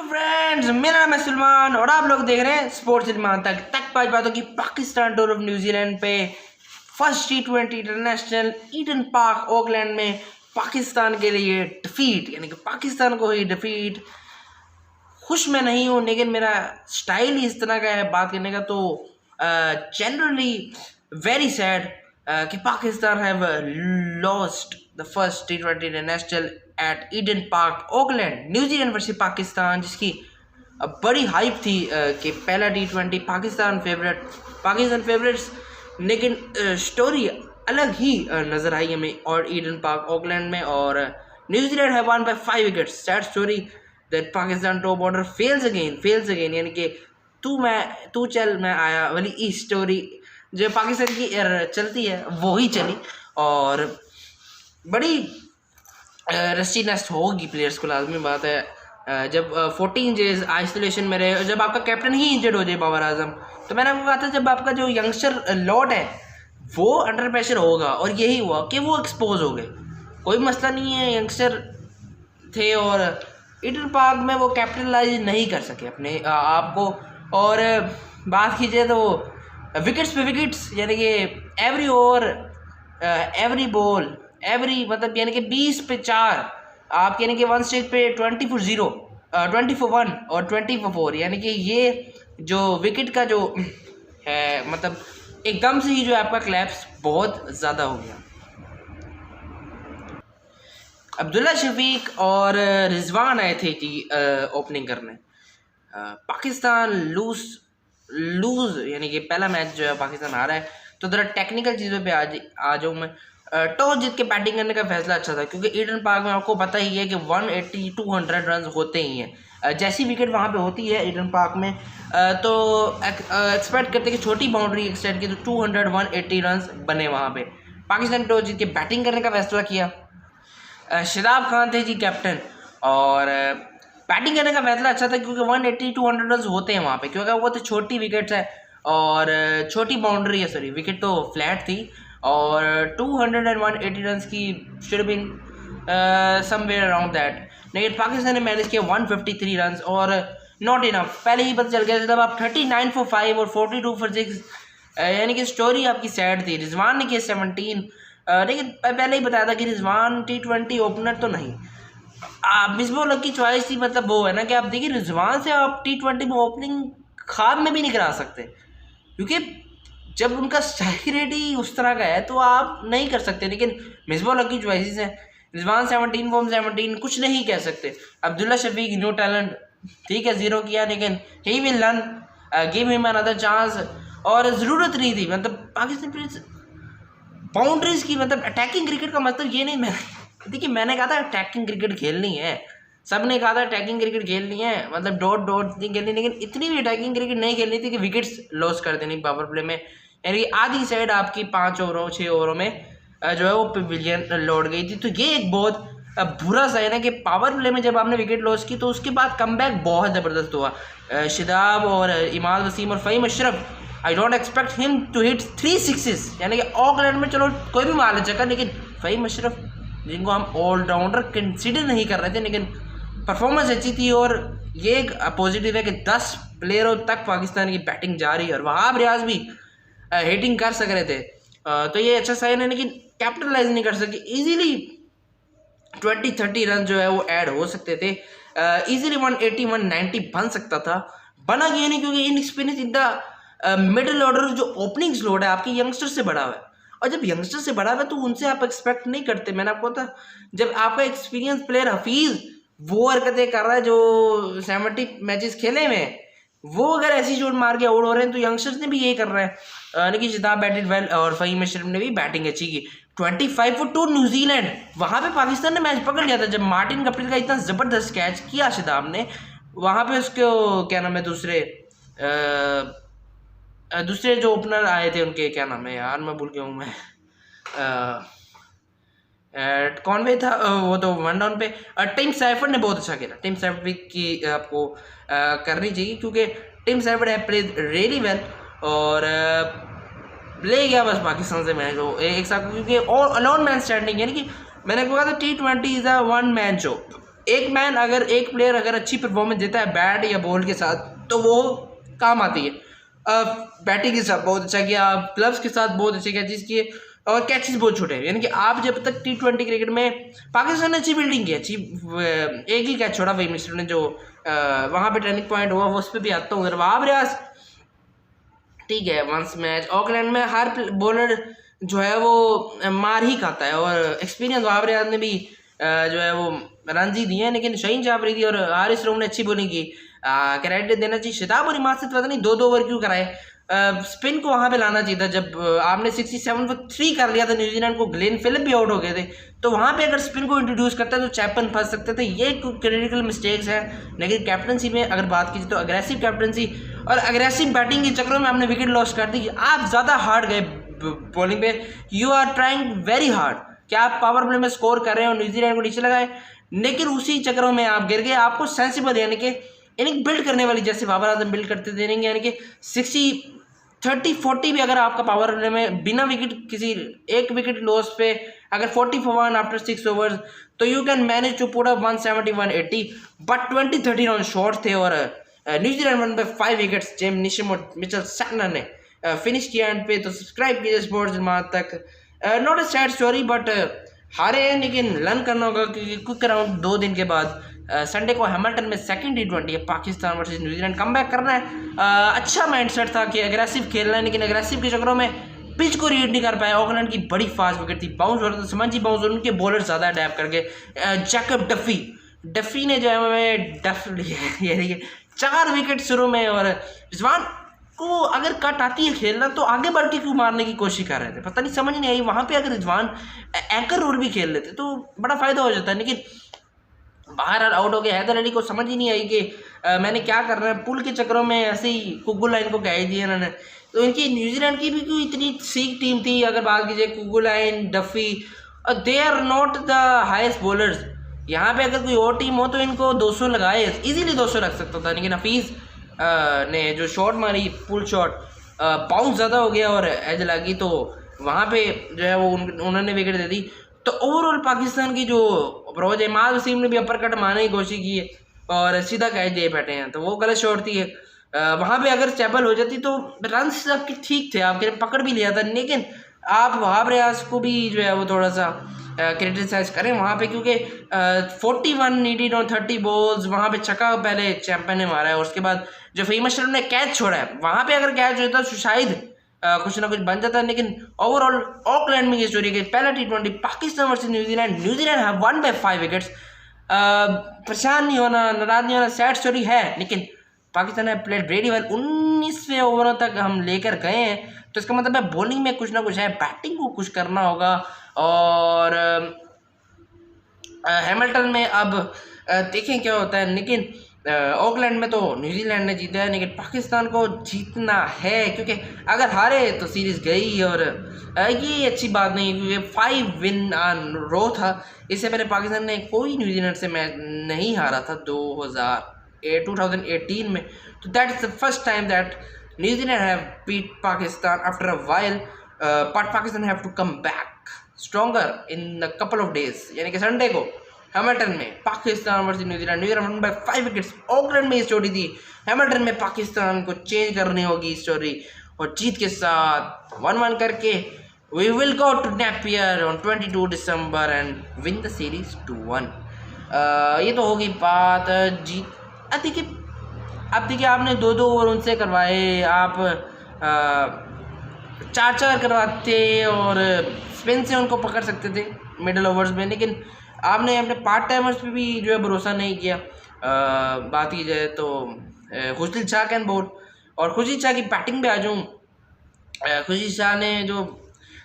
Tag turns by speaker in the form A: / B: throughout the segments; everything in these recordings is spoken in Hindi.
A: फ्रेंड्स, मेरा नाम है सलमान और आप लोग देख रहे हैं स्पोर्ट्स सलमान। तक पाँच बातों की पाकिस्तान टूर ऑफ न्यूजीलैंड पे first T20 international Eden park Auckland में पाकिस्तान के लिए डिफीट, यानी कि पाकिस्तान को ही डिफीट। खुश मैं नहीं हूँ, लेकिन मेरा स्टाइल ही इस तरह का है बात करने का, तो जनरली वेरी सैड कि Pakistan have lost the first T20 international eight Eden park Auckland, New Zealand versus Pakistan, जिसकी बड़ी हाइप थी कि पहला T20 पाकिस्तान फेवरेट्स, लेकिन स्टोरी अलग ही नज़र आई हमें और ईडन पार्क ऑकलैंड में। और न्यूजीलैंड है one by 5 wickets. Sad story that Pakistan top order fails again, यानी कि तू चल मैं आया वाली ई स्टोरी जो पाकिस्तान की चलती है वो ही चली, और बड़ी रस्सी नस्ट होगी प्लेयर्स को, लाजमी बात है। जब 14 डेज आइसोलेशन में रहे, जब आपका कैप्टन ही इंजर्ड हो जाए बाबर आजम, तो मैंने आपको कहा था जब आपका जो यंगस्टर लॉट है वो अंडर प्रेशर होगा, और यही हुआ कि वो एक्सपोज हो गए। कोई मसला नहीं है, यंगस्टर थे और ईडन पार्क में वो कैपिटलाइज नहीं कर सके अपने आप को। और बात कीजिए तो विकेट्स पे विकेट्स, यानी कि every over every ball every, मतलब यानी कि 20 पे 4 आप, यानी कि वन स्टेज पे 20 for 0, 20 for 1 और 20 for 4, यानी कि ये जो विकेट का जो है, मतलब एकदम से ही जो आपका क्लैप्स बहुत ज़्यादा हो गया। अब्दुल्ला शफीक और रिजवान आए थे जी ओपनिंग करने। पाकिस्तान लूज यानी कि पहला मैच जो है पाकिस्तान आ रहा है। तो ज़रा टेक्निकल चीज़ों पे आ जाऊँ मैं। टॉस जीत के बैटिंग करने का फैसला अच्छा था, क्योंकि ईडन पार्क में आपको पता ही है कि 180-200 रन होते ही हैं। जैसी विकेट वहाँ पे होती है ईडन पार्क में, तो एक्सपेक्ट करते हैं कि छोटी बाउंड्री एक्सटेंड की तो 200-180 रन बने वहाँ पे। पाकिस्तान टॉस जीत के बैटिंग करने का फैसला किया। शादाब खान थे जी कैप्टन, और बैटिंग करने का फैसला अच्छा था क्योंकि 180-200 रन होते हैं वहाँ पे, क्योंकि वो तो छोटी विकेट्स है और छोटी बाउंड्री है, सॉरी विकेट तो फ्लैट थी, और 200-180 रन की should been somewhere around that. लेकिन पाकिस्तान ने मैनेज किया 153 रन, और नॉट इनफ। पहले ही पता चल गया जब आप 39 for 5 और 42 for 6, यानी कि स्टोरी आपकी सैड थी। रिजवान ने किया 17, लेकिन पहले ही बताया था कि रिजवान T20 ओपनर तो नहीं। मिसबाह उल हक की चॉइस थी, मतलब वो है ना कि आप देखिए रिजवान से आप T20 में ओपनिंग ख्वाब में भी नहीं करा सकते, क्योंकि जब उनका स्ट्राइक रेट ही उस तरह का है तो आप नहीं कर सकते। लेकिन मिसबाह उल हक की चॉइसेस हैं। रिजवान 17 फॉर्म 17, कुछ नहीं कह सकते। अब्दुल्ला शफीक नो टैलेंट, ठीक है 0 किया, लेकिन he will learn, give him another chance. और ज़रूरत नहीं थी, मतलब पाकिस्तान बाउंड्रीज की, मतलब अटैकिंग क्रिकेट का मतलब ये नहीं, देखिए मैंने कहा था अटैकिंग क्रिकेट खेलनी है, सब ने कहा था अटैकिंग क्रिकेट खेलनी है, मतलब डॉट नहीं खेलनी, लेकिन इतनी भी अटैकिंग क्रिकेट नहीं खेलनी थी कि विकेट्स लॉस कर देनी पावर प्ले में। यानी आधी साइड आपकी 5 ओवरों 6 ओवरों में जो है वो पवेलियन लौट गई थी। तो ये एक बहुत बुरा सा है ना कि पावर प्ले में जब आपने विकेट लॉस की तो उसके बाद कमबैक बहुत ज़बरदस्त हुआ। शादाब और इमाद वसीम और Faheem Ashraf, I don't expect him to hit 3 sixes, यानी कि ऑकलैंड में चलो कोई भी मार ले चक्कर, लेकिन फ़हीम अशरफ जिनको हम ऑलराउंडर कंसिडर नहीं कर रहे थे, लेकिन परफॉर्मेंस अच्छी थी। और ये एक पॉजिटिव है कि 10 प्लेयरों तक पाकिस्तान की बैटिंग जा रही है, और वहाब रियाज भी हिटिंग कर सक रहे थे, तो ये अच्छा साइन है। लेकिन कैपिटलाइज नहीं कर सके। ईजीली 20-30 रन जो है वो ऐड हो सकते थे, ईजीली 180-190 बन सकता था, बना गया नहीं, क्योंकि इनएक्सपीरियंस इतना मिडिल ऑर्डर जो ओपनिंग स्लोट है आपके यंगस्टर से बड़ा हुआ है, और जब यंगस्टर से बड़ा हुआ है तो उनसे आप एक्सपेक्ट नहीं करते। मैंने आपको था जब आपका एक्सपीरियंस प्लेयर हफीज़ वो हरकतें कर रहा है जो 70 मैचेस खेले में, वो अगर ऐसी शॉट मार के आउट हो रहे हैं, तो यंगस्टर्स ने भी यही कर रहे हैं। लेकिन शादाब बैटेड वेल और फ़हीम अशरफ ने भी बैटिंग अच्छी की। 25 for 2 न्यूजीलैंड, वहाँ पे पाकिस्तान ने मैच पकड़ लिया था जब मार्टिन गप्टिल का इतना ज़बरदस्त कैच किया शादाब ने। वहाँ पे उसको क्या नाम है, दूसरे जो ओपनर आए थे उनके क्या नाम है यार, मैं भूल गया हूँ मैं, कॉनवे था वो तो वन डाउन पे। टिम सैफर्ड ने बहुत अच्छा खेला। टिम सैफर्ड की आपको करनी चाहिए, क्योंकि टिम सैफर्ड है प्लेड रियली वेल, और ले गया बस पाकिस्तान से मैच वो एक साथ, क्योंकि ऑल अलोन मैन स्टैंडिंग, यानी कि मैंने कहा था T20 is a one man show, एक प्लेयर अगर अच्छी परफॉर्मेंस देता है बैट या बॉल के साथ तो वो काम आती है। बैटिंग के साथ बहुत अच्छा किया, ग्लव्स के साथ बहुत अच्छे कैचेस किए और कैचेस बहुत छोटे, यानी कि आप जब तक T20 क्रिकेट में पाकिस्तान ने अच्छी फील्डिंग की, एक ही कैच छोड़ा वही मिस्टर ने जो वहाँ पे टर्निंग पॉइंट हुआ, वो उस पर भी आता हूँ। वहाब रियाज ठीक है, वंस मैच ऑकलैंड में हर बॉलर जो है वो मार ही खाता है और एक्सपीरियंस वहाब रियाज ने भी जो है वो रन ही दिए हैं, लेकिन शहीन जाफरी और हारिस रऊफ ने अच्छी बॉलिंग की, क्रेडिट देना चाहिए। शताब और इमाद से पता नहीं 2-2 ओवर क्यों कराए, स्पिन को वहाँ पे लाना चाहिए था। जब आपने 67 पर 3 कर लिया था न्यूजीलैंड को, ग्लेन फिलिप भी आउट हो गए थे, तो वहाँ पे अगर स्पिन को इंट्रोड्यूस करता है तो चैपन फंस सकते थे। ये क्रिटिकल मिस्टेक्स हैं। लेकिन कैप्टनसी में अगर बात की तो अग्रेसिव कैप्टनसी और अग्रेसिव बैटिंग के चक्करों में आपने विकेट लॉस कर दी। आप ज़्यादा हार्ड गए बॉलिंग पे, you are trying very hard कि आप पावर प्ले में स्कोर कर रहे हैं और न्यूजीलैंड को नीचे लगाए, लेकिन उसी चक्करों में आप गिर गए। आपको सेंसिबल यानी कि इनिंग बिल्ड करने वाली जैसे बाबर आजम बिल्ड करते थे, यानी कि 60-30-40 भी अगर आपका पावर प्ले में बिना विकेट किसी एक विकेट लॉस पे अगर 40 for 1 आफ्टर 6 ओवर्स तो you can manage to put up 170-180, but 20-30 run short थे और न्यूजीलैंड वन पे 5 विकेट्स जेम निशम और मिचेल सैटनर ने फिनिश किया एंड पे। तो सब्सक्राइब कीजिए स्पोर्ट्स जमात तक। Not a sad story but हारे हैं, लेकिन लर्न करना होगा क्योंकि क्विक राउंड 2 दिन के बाद संडे को हैमिल्टन में सेकंड T20 है, पाकिस्तान वर्सेस न्यूजीलैंड कमबैक करना है। अच्छा माइंडसेट था कि एग्रेसिव खेलना है, लेकिन एग्रेसिव के चक्करों में पिच को रीड नहीं कर पाया। ऑकलैंड की बड़ी फास्ट विकेट थी, बाउंस हो रहा था, समझी बाउंस, और उनके बॉलर ज़्यादा अडैप्ट करके जैकब डफी ने जो है डफ यानी कि 4 विकेट शुरू में, और रिजवान को अगर कट आती है खेलना तो आगे बढ़ के क्यों मारने की कोशिश कर रहे थे, पता नहीं, समझ नहीं आई। वहाँ पे अगर रिजवान एंकर रोल भी खेल लेते तो बड़ा फ़ायदा हो जाता है, लेकिन बाहर आउट हो गया। हैदर अली को समझ ही नहीं आई कि मैंने क्या करना है, पुल के चक्करों में ऐसे ही कुगु लाइन को कह ही दिया इन्होंने। तो इनकी न्यूजीलैंड की भी कोई इतनी सीख टीम थी अगर बात कीजिए, Kuggeleijn, Duffy, they are not the highest bowlers. यहाँ पे अगर कोई और टीम हो तो इनको 200 लगाए, इजीली 200 रख सकता था, लेकिन हफीज़ ने जो शॉट मारी, पुल शॉट, बाउंस ज़्यादा हो गया और एज लगी, तो वहाँ पे जो है वो उन्होंने विकेट दे दी। तो ओवरऑल पाकिस्तान की जो अप्रोच है, इमाद वसीम ने भी अपर कट मारने की कोशिश की है और सीधा कैच दे बैठे हैं, तो वो गलत शॉट थी। वहाँ पे अगर चैपल हो जाती तो रन आपके ठीक थे, आपके पकड़ भी लिया था, लेकिन आप वहाब रियाज को भी जो है वो थोड़ा सा क्रिटिसाइज करें वहाँ पे, क्योंकि 41 नीडेड ऑन 30 बॉल्स, वहाँ पे छक्का पहले चैंपियन ने मारा है और उसके बाद जो फहीम अशरफ ने कैच छोड़ा है, वहाँ पे अगर कैच होता तो शायद कुछ ना कुछ बन जाता है। लेकिन ओवरऑल ऑकलैंड में ये स्टोरी कि पहला T20 Pakistan versus New Zealand have one by 5 wickets. परेशान नहीं होना, नाराज नहीं होना, सैड स्टोरी है, लेकिन पाकिस्तान ने प्लेड वेरी वेल। 19वें ओवरों तक हम लेकर गए हैं, तो इसका मतलब है बॉलिंग में कुछ ना कुछ है, बैटिंग को कुछ करना होगा। और हैमिल्टन में अब देखें क्या होता है, लेकिन ऑकलैंड में तो न्यूजीलैंड ने जीता है, लेकिन पाकिस्तान को जीतना है, क्योंकि अगर हारे तो सीरीज़ गई, और ये अच्छी बात नहीं, क्योंकि 5 विन ऑन रो था। इससे पहले पाकिस्तान ने कोई न्यूजीलैंड से मैच नहीं हारा था 2018 में, तो that is the first time that New Zealand have beat Pakistan after a while, but Pakistan have to come back stronger in a couple of days, यानी कि संडे को हैमिल्टन में Pakistan versus New Zealand 1 bye 5 wickets. Auckland में स्टोरी थी, हैमिल्टन में पाकिस्तान को चेंज करनी होगी स्टोरी, और जीत के साथ 1-1 करके we will go to Napier on 22 December and win the series 2-1। ये तो होगी बात जीत। अब देखिए आपने 2-2 ओवर उनसे करवाए, आप 4-4 करवाते और स्पिन से उनको पकड़ सकते थे मिडल ओवर्स में, लेकिन आपने अपने पार्ट टाइमर्स पे भी जो है भरोसा नहीं किया। बात की जाए तो खुशदिल शाह कैन बोल, और खुशदिल शाह की बैटिंग पे आ जाऊँ, खुशदिल शाह ने जो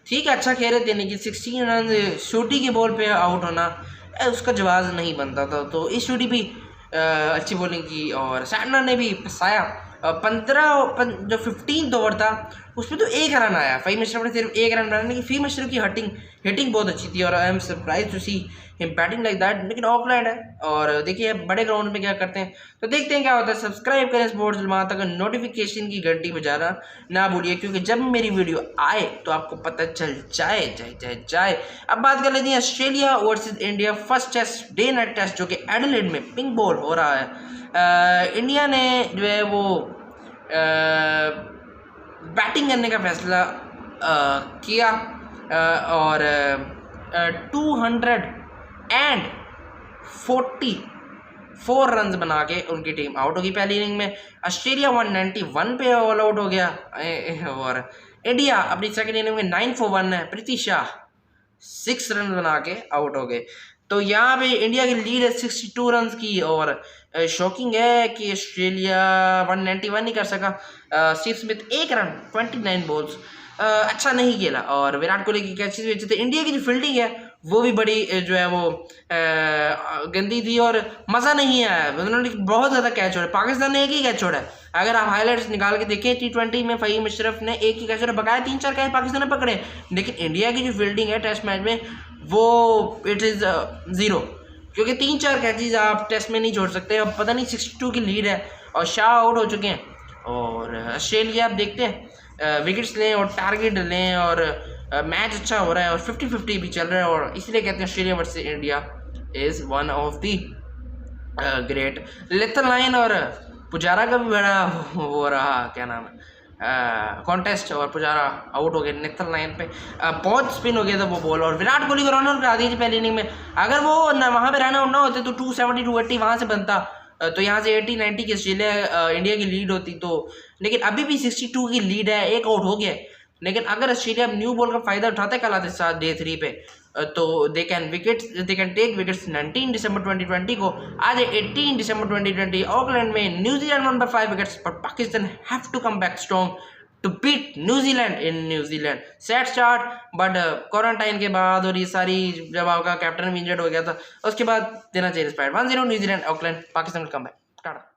A: ठीक है अच्छा खेल रहे थे, लेकिन 16 रन शूटी के बॉल पे आउट होना उसका जवाब नहीं बनता था, तो इस शूटी भी अच्छी बॉलिंग की और सैटनर ने भी फंसाया। 15 जो 15 ओवर था उसमें तो 1 रन आया, फ़हीम अशरफ ने सिर्फ 1 रन बनाने की। फ़हीम अशरफ की हिटिंग बहुत अच्छी थी और I am surprise to see him batting like that. लेकिन ऑकलैंड है और देखिए बड़े ग्राउंड में क्या करते हैं, तो देखते हैं क्या होता है। सब्सक्राइब करें स्पोर्ट्स वहाँ तक, नोटिफिकेशन की घंटी बजाना ना भूलिए, क्योंकि जब मेरी वीडियो आए तो आपको पता चल जाए। अब बात कर लेते हैं Australia versus India first test, day night test, जो कि एडिलेड में पिंक बॉल हो रहा है। इंडिया ने जो है वो बैटिंग करने का फैसला किया और 244 रन बना के उनकी टीम आउट होगी पहली इनिंग में। ऑस्ट्रेलिया 191 पे ऑल आउट हो गया और इंडिया अपनी सेकंड इनिंग में 9 for 1 है, प्रीति शाह 6 रन बना के आउट हो गए। तो यहाँ पे इंडिया की लीड है 62 रन की और शॉकिंग है कि ऑस्ट्रेलिया 191 नहीं कर सका। स्टीव स्मिथ 1 रन 29 बॉल्स, अच्छा नहीं खेला और विराट कोहली की कैचेस भी अच्छे थे। इंडिया की जो फील्डिंग है वो भी बड़ी जो है वो गंदी थी और मज़ा नहीं आया, उन्होंने बहुत ज़्यादा कैच छोड़ा। पाकिस्तान ने एक ही कैच छोड़ा है, अगर आप हाईलाइट्स निकाल के देखें T20 में फ़हीम अशरफ ने एक ही कैच छोड़ा, बकाया 3-4 कैच पाकिस्तान ने पकड़े। लेकिन इंडिया की जो फील्डिंग है टेस्ट मैच में वो इट इज़ 0, क्योंकि 3-4 कैचेज आप टेस्ट में नहीं छोड़ सकते। अब पता नहीं 62 की लीड है और शाह आउट हो चुके हैं और ऑस्ट्रेलिया आप देखते हैं विकेट्स लें और टारगेट लें और मैच अच्छा हो रहा है और 50-50 भी चल रहा है और इसलिए कहते हैं Australia versus India is one of the great. Little line और पुजारा का भी बड़ा वो रहा, क्या नाम है, कॉन्टेस्ट और पुजारा आउट हो गए नेथल लाइन पे। बहुत स्पिन हो गया था वो बॉल और विराट कोहली को रन आउट करा दी थी पहली इनिंग में। अगर वो वहाँ पे रन आउट ना होते तो 270-280 वहाँ से बनता, तो यहाँ से 80-90 की ऑस्ट्रेलिया इंडिया की लीड होती। तो लेकिन अभी भी 62 की लीड है, एक आउट हो गया। लेकिन अगर ऑस्ट्रेलिया न्यू बॉल का फायदा उठाते कल आते साथ डे 3 पे तो दे कैन टेक विकेट्स 19 दिसंबर 2020 को। आज 18 दिसंबर 2020 ऑकलैंड में न्यूजीलैंड वन बाय 5 विकेट्स, पर Pakistan have to come back strong to beat New Zealand in New Zealand. Sad start, but quarantine के बाद और ये सारी जब आपका कैप्टन भी इंजर्ड हो गया था उसके बाद देना चाहिए 1-0 New Zealand Auckland, Pakistan will come back. Tata.